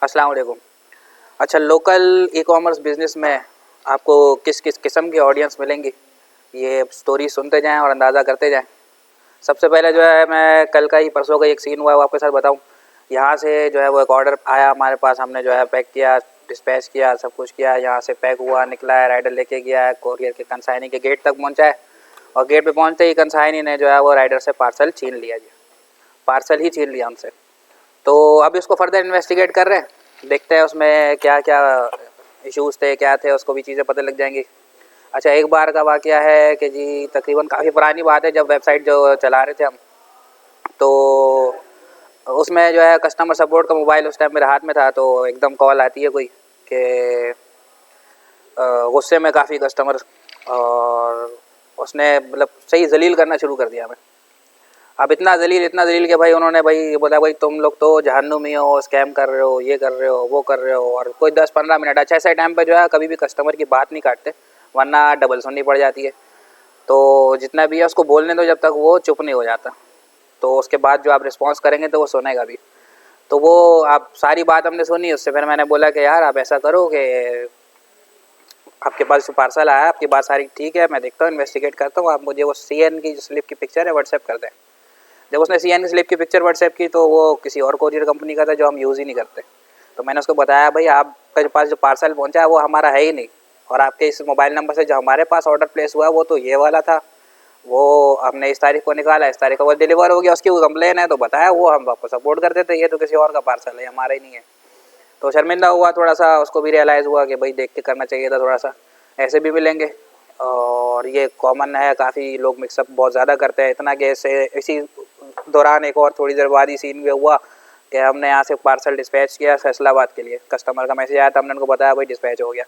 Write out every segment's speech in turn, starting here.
अस्सलाम वालेकुम। अच्छा, लोकल ई कॉमर्स बिज़नेस में आपको किस किस किस्म की ऑडियंस मिलेंगी, ये स्टोरी सुनते जाएं और अंदाज़ा करते जाएं। सबसे पहले जो है मैं कल का ही परसों का एक सीन हुआ है वो आपके साथ बताऊं। यहाँ से जो है वो एक ऑर्डर आया हमारे पास, हमने जो है पैक किया, डिस्पैच किया, सब कुछ किया। यहाँ से पैक हुआ, निकला है, राइडर लेके गया है, कोरियर के कंसाइनी के गेट तक पहुँचा है और गेट पे पहुँचते ही कंसाइनी ने जो है वो राइडर से पार्सल छीन लिया जी। पार्सल ही छीन लिया हमसे। तो अब इसको फर्दर इन्वेस्टिगेट कर रहे हैं, देखते हैं उसमें क्या क्या इश्यूज़ थे, क्या थे, उसको भी चीज़ें पता लग जाएंगी। अच्छा, एक बार का वाक़या है कि जी तकरीबन काफ़ी पुरानी बात है, जब वेबसाइट जो चला रहे थे हम, तो उसमें जो है कस्टमर सपोर्ट का मोबाइल उस टाइम मेरे हाथ में था। तो एकदम कॉल आती है कोई कि गुस्से में काफ़ी कस्टमर, और उसने मतलब सही जलील करना शुरू कर दिया हमें। अब इतना जलील कि भाई उन्होंने भाई बोला भाई तुम लोग तो जहन्नुमी हो, स्कैम कर रहे हो, ये कर रहे हो, वो कर रहे हो। और कोई 10-15 मिनट, अच्छा ऐसे टाइम पे जो है कभी भी कस्टमर की बात नहीं काटते, वरना डबल सुननी पड़ जाती है। तो जितना भी है उसको बोलने दो जब तक वो चुप नहीं हो जाता, तो उसके बाद जो आप रिस्पॉन्स करेंगे तो वो सुनेगा भी। तो वो आप सारी बात हमने सुनी, उससे फिर मैंने बोला कि यार आप ऐसा करो कि आपके पास जो पार्सल आया, आपकी बात सारी ठीक है, मैं देखता हूँ, इन्वेस्टिगेट करता हूँ, आप मुझे वो CN की जो स्लिप की पिक्चर है व्हाट्सएप कर दें। जब उसने CN की स्लिप की पिक्चर व्हाट्सएप की तो वो किसी और कोरियर कंपनी का था जो हम यूज़ ही नहीं करते। तो मैंने उसको बताया भाई आपका जो पास जो पार्सल पहुंचा है वो हमारा है ही नहीं, और आपके इस मोबाइल नंबर से जो हमारे पास ऑर्डर प्लेस हुआ वो तो ये वाला था, वो हमने इस तारीख को निकाला, इस तारीख को वो डिलीवर हो गया, उसकी वो कंप्लेन है तो बताया, वो हम आपको सपोर्ट कर देते, ये तो किसी और का पार्सल है, हमारा ही नहीं है। तो शर्मिंदा हुआ थोड़ा सा, उसको भी रियलाइज़ हुआ कि भाई देख के करना चाहिए था थोड़ा सा। ऐसे भी मिलेंगे और ये कॉमन है, काफ़ी लोग मिक्सअप बहुत ज़्यादा करते हैं, इतना कि ऐसे इसी दौरान एक और थोड़ी देर बाद ही सीन भी हुआ कि हमने यहाँ से पार्सल डिस्पैच किया फैसलाबाद के लिए। कस्टमर का मैसेज आया था, हमने उनको बताया भाई डिस्पैच हो गया,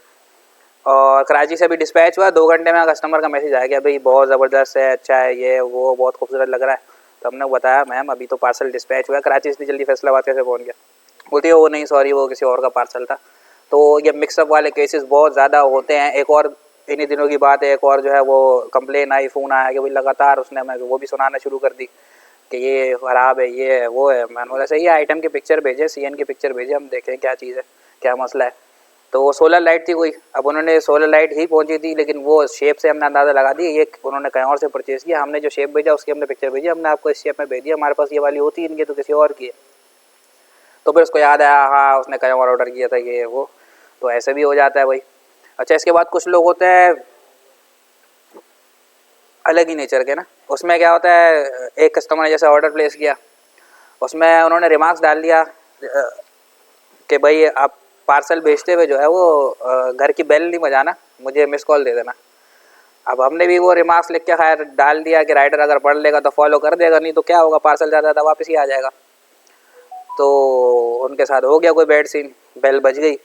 और कराची से भी डिस्पैच हुआ। 2 घंटे में कस्टमर का मैसेज आ गया भाई बहुत ज़बरदस्त है, अच्छा है, ये वो बहुत खूबसूरत लग रहा है। तो हमने बताया मैम अभी तो पार्सल डिस्पैच हुआ है, कराची से जल्दी फैसलाबाद कैसे पहुँच गया। बोलती है वो नहीं सॉरी, वो किसी और का पार्सल था। तो ये मिक्सअप वाले केसेस बहुत ज़्यादा होते हैं। एक और इन्हीं दिनों की बात है, एक और जो है वो कंप्लेन आई, फ़ोन आया कि भाई लगातार उसने हमें वो भी सुनाना शुरू कर दी कि ये ख़राब है, ये है, वो है। मैंने बोला सही है, आइटम की पिक्चर भेजे, CN की पिक्चर भेजे, हम देखें क्या चीज़ है, क्या मसला है। तो वो सोलर लाइट थी कोई, अब उन्होंने सोलर लाइट ही पहुंची थी, लेकिन वो शेप से हमने अंदाज़ा लगा दिया ये उन्होंने कहीं और से परचेज़ किया। हमने जो शेप भेजा उसकी हमने पिक्चर भेजी, हमने आपको इस शेप में भेज दिया, हमारे पास ये वाली होती इनकी तो किसी और की है। तो फिर उसको याद आया, हाँ उसने कहीं और ऑर्डर किया था ये वो। तो ऐसे भी हो जाता है भाई। अच्छा, इसके बाद कुछ लोग होते हैं अलग ही नेचर के ना। उसमें क्या होता है, एक कस्टमर ने जैसे ऑर्डर प्लेस किया, उसमें उन्होंने रिमार्क्स डाल दिया कि भाई आप पार्सल भेजते हुए जो है वो घर की बेल नहीं बजाना, मुझे मिस कॉल दे देना। अब हमने भी वो रिमार्क्स लिख के खैर डाल दिया कि राइडर अगर पढ़ लेगा तो फॉलो कर देगा, नहीं तो क्या होगा, पार्सल ज़्यादा ज़्यादा वापस ही आ जाएगा। तो उनके साथ हो गया कोई बैड सीन, बेल बज गई,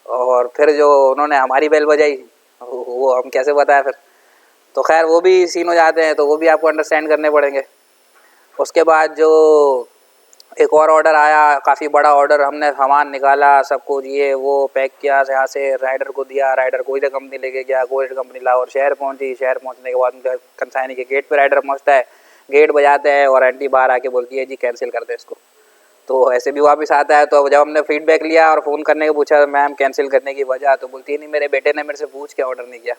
और फिर जो उन्होंने हमारी बेल बजाई वो हम कैसे बताएं फिर। तो खैर वो भी सीन हो जाते हैं, तो वो भी आपको अंडरस्टैंड करने पड़ेंगे। उसके बाद जो एक और ऑर्डर आया, काफ़ी बड़ा ऑर्डर, हमने सामान निकाला, सब कुछ ये वो पैक किया, यहाँ से राइडर को दिया, राइडर कोई कंपनी लेके गया, कोई कंपनी लाहौर शहर पहुंची, शहर पहुंचने के बाद उनका कंसाइनी के गेट पे राइडर पहुंचता है, गेट बजाते हैं और आंटी बाहर आके बोलती है जी कैंसिल कर दे इसको। तो ऐसे भी वापस आता है। तो जब हमने फीडबैक लिया और फ़ोन करने को पूछा मैम कैंसिल करने की वजह, तो बोलती है नहीं मेरे बेटे ने मेरे से पूछ के ऑर्डर नहीं किया,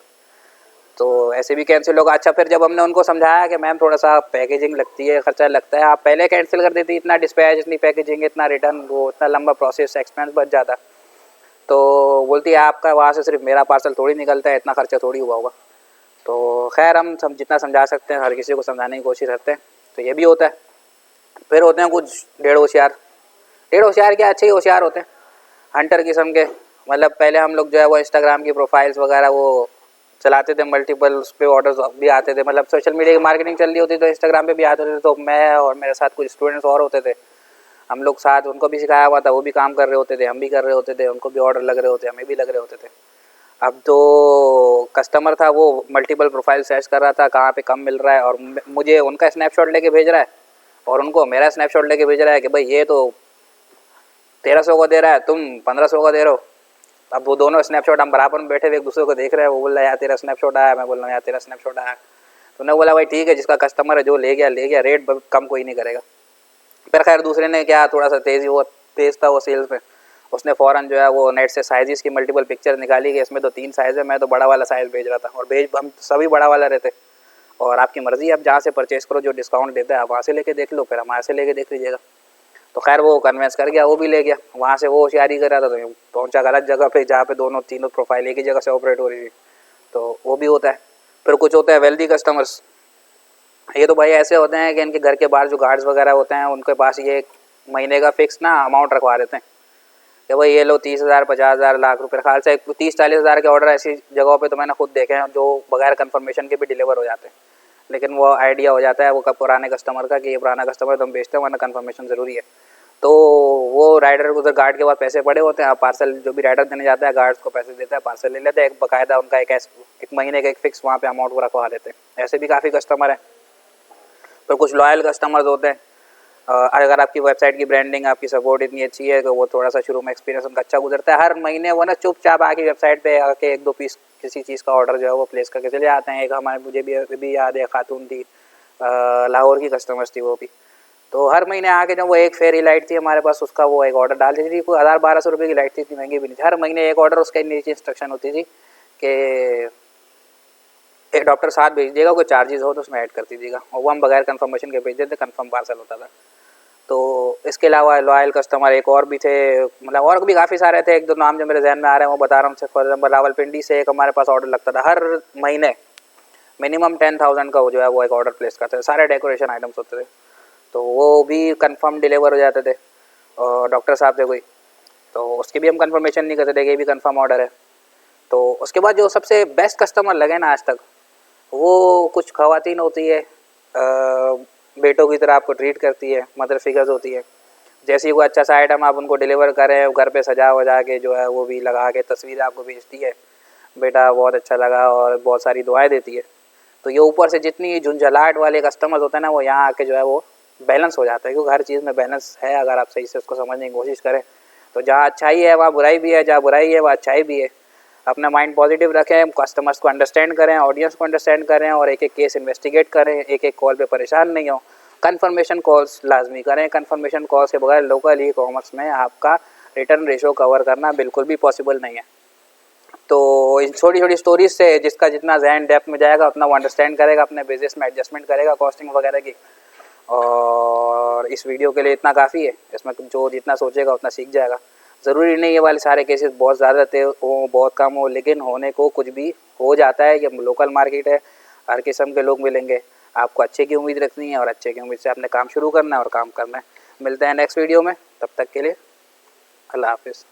तो ऐसे भी कैंसिल होगा। अच्छा, फिर जब हमने उनको समझाया कि मैम थोड़ा सा पैकेजिंग लगती है, खर्चा लगता है, आप पहले कैंसिल कर देती, इतना डिस्पैच, इतनी पैकेजिंग, इतना रिटर्न, वो इतना लंबा प्रोसेस, एक्सपेंस बच जाता। तो बोलती है आपका वहाँ से सिर्फ मेरा पार्सल थोड़ी निकलता है, इतना खर्चा थोड़ी हुआ होगा। तो खैर हम जितना समझा सकते हैं हर किसी को समझाने की कोशिश करते हैं। तो ये भी होता है। फिर होते हैं कुछ डेढ़ होशियार, डेढ़ होशियार क्या, अच्छे ही होशियार होते हैं, हंटर किस्म के। मतलब पहले हम लोग जो है वो इंस्टाग्राम की प्रोफाइल्स वगैरह वो चलाते थे, मल्टीपल उस पर ऑर्डर्स भी आते थे, मतलब सोशल मीडिया की मार्केटिंग चल रही होती तो इंस्टाग्राम पे भी आते थे। तो मैं और मेरे साथ कुछ स्टूडेंट्स और होते थे, हम लोग साथ, उनको भी सिखाया हुआ था, वो भी काम कर रहे होते थे, हम भी कर रहे होते थे, उनको भी ऑर्डर लग रहे होते, हमें भी लग रहे होते थे। अब तो कस्टमर था वो मल्टीपल प्रोफाइल सर्च कर रहा था कहाँ पे कम मिल रहा है, और मुझे उनका स्नैपशॉट लेके भेज रहा है और उनको मेरा स्नैपशॉट लेके भेज रहा है कि भाई ये तो 1300 का दे रहा है, तुम 1500 का दे रहे हो। अब वो दोनों स्नैपशॉट हम बराबर में बैठे हुए एक दूसरे को देख रहे हैं, वो बोल रहा है यार तेरा स्नैपशॉट आया, मैं बोल रहा हूँ यार तेरा स्नैपशॉट आया। तो उन्होंने बोला भाई ठीक है, जिसका कस्टमर है जो ले गया ले गया, रेट कम कोई नहीं करेगा। फिर खैर दूसरे ने क्या, थोड़ा सा तेज़ था वो सेल्स में, उसने फ़ौरन जो है वो नेट से साइज़ की मल्टीपल पिक्चर निकाली कि इसमें तो 3 साइज़ है, मैं तो बड़ा वाला साइज़ भेज रहा था और हम सभी बड़ा वाला रहते। और आपकी मर्ज़ी, आप जहाँ से परचेज़ करो, जो डिस्काउंट देता है आप वहाँ से लेके देख लो, फिर हमारे से लेके देख लीजिएगा। तो खैर वो कन्विंस कर गया, वो भी ले गया। वहाँ से वो होशियारी कर रहा था तो पहुँचा गलत जगह पे, जहाँ पे दोनों तीनों प्रोफाइल एक ही जगह से ऑपरेट हो रही थी। तो वो भी होता है। फिर कुछ होते हैं वेल्दी कस्टमर्स। ये तो भाई ऐसे होते हैं कि इनके घर के बाहर जो गार्ड्स वगैरह होते हैं उनके पास ये महीने का फिक्स ना अमाउंट रखवा देते हैं कि भाई ये लो 30,000 50,000 लाख रुपये। ख्याल से 30-40 हज़ार के ऑर्डर ऐसी जगहों पे तो मैंने खुद देखे हैं जो बगैर कंफर्मेशन के भी डिलीवर हो जाते हैं। लेकिन वो आइडिया हो जाता है वो कब पुराने कस्टमर का कि ये पुराना कस्टमर तो हम बेचते हैं, वरना कंफर्मेशन ज़रूरी है। तो वो राइडर उधर गार्ड के पास पैसे पड़े होते हैं, पार्सल जो भी राइडर देने जाता है गार्ड्स को पैसे देता है, पार्सल ले लेते हैं। एक बाकायदा उनका एक महीने का एक फिक्स वहाँ पे अमाउंट वो रखवा देते हैं। ऐसे भी काफ़ी कस्टमर हैं। पर कुछ लॉयल कस्टमर्स होते हैं। अगर आपकी वेबसाइट की ब्रांडिंग, आपकी सपोर्ट इतनी अच्छी है तो वो थोड़ा सा शुरू में एक्सपीरियंस उनका अच्छा गुजरता है। हर महीने वो ना चुपचाप आके वेबसाइट पे आके 1-2 पीस किसी चीज़ का ऑर्डर जो है वो प्लेस करके चले जाते हैं। एक हमारे मुझे भी याद है, खातून थी, लाहौर की कस्टमर्स थी वो भी। तो हर महीने आके जब वो एक फेरी लाइट थी हमारे पास, उसका वो एक ऑर्डर डाल देती थी। कोई 1000-1200 रुपये की लाइट थी, इतनी महंगी भी नहीं थी। हर महीने एक ऑर्डर, उसका नीचे इंस्ट्रक्शन होती थी कि एक डॉक्टर साथ भेज दिएगा, कोई चार्जेस हो तो उसमें ऐड कर दीजिएगा, और वो हम बगैर कंफर्मेशन के भेज देते, कंफर्म पार्सल होता था। तो इसके अलावा लॉयल कस्टमर एक और भी थे, मतलब और भी काफ़ी सारे थे। 1-2 नाम जो मेरे जहन में आ रहे हैं वो बता रहा हूँ। फॉर एग्जाम्पल रावलपिंडी से एक हमारे पास ऑर्डर लगता था हर महीने, मिनिमम 10,000 का वो जो है वो एक ऑर्डर प्लेस करते थे। सारे डेकोरेशन आइटम्स होते थे, तो वो भी कंफर्म डिलीवर हो जाते थे। और डॉक्टर साहब थे कोई, तो उसकी भी हम कंफर्मेशन नहीं करते थे कि ये भी कंफर्म ऑर्डर है। तो उसके बाद जो सबसे बेस्ट कस्टमर लगे ना आज तक, वो कुछ ख़वातीन होती है, बेटों की तरह आपको ट्रीट करती है, मदर फिगर्स होती है। जैसे ही कोई अच्छा सा आइटम आप उनको डिलीवर करें, घर पे सजा वजा के जो है वो भी लगा के तस्वीर आपको भेजती है, बेटा बहुत अच्छा लगा, और बहुत सारी दुआएं देती है। तो ये ऊपर से जितनी झुंझलाहट वाले कस्टमर्स होते हैं ना, वो यहाँ आके जो है वो बैलेंस हो जाता है, क्योंकि हर चीज़ में बैलेंस है अगर आप सही से उसको समझने की कोशिश करें। तो जहाँ अच्छाई है वहाँ बुराई भी है, जहाँ बुराई है वहाँ अच्छाई भी है। अपना माइंड पॉजिटिव रखें, कस्टमर्स को अंडरस्टैंड करें, ऑडियंस को अंडरस्टैंड करें, और एक एक केस इन्वेस्टिगेट करें, एक एक कॉल पे परेशान नहीं हो। कंफर्मेशन कॉल्स लाजमी करें। कंफर्मेशन कॉल्स के बगैर लोकल ई कॉमर्स में आपका रिटर्न रेशो कवर करना बिल्कुल भी पॉसिबल नहीं है। तो इन छोटी छोटी स्टोरीज से जिसका जितना जहन डेप्थ में जाएगा उतना वो अंडरस्टैंड करेगा, अपने बिजनेस में एडजस्टमेंट करेगा कॉस्टिंग वगैरह की। और इस वीडियो के लिए इतना काफ़ी है, इसमें जो जितना सोचेगा उतना सीख जाएगा। ज़रूरी नहीं ये वाले सारे केसेस बहुत ज़्यादा हो, बहुत कम हो, लेकिन होने को कुछ भी हो जाता है। ये लोकल मार्केट है, हर किस्म के लोग मिलेंगे। आपको अच्छे की उम्मीद रखनी है और अच्छे की उम्मीद से आपने काम शुरू करना है और काम करना है। मिलते हैं नेक्स्ट वीडियो में, तब तक के लिए अल्लाह हाफिज़।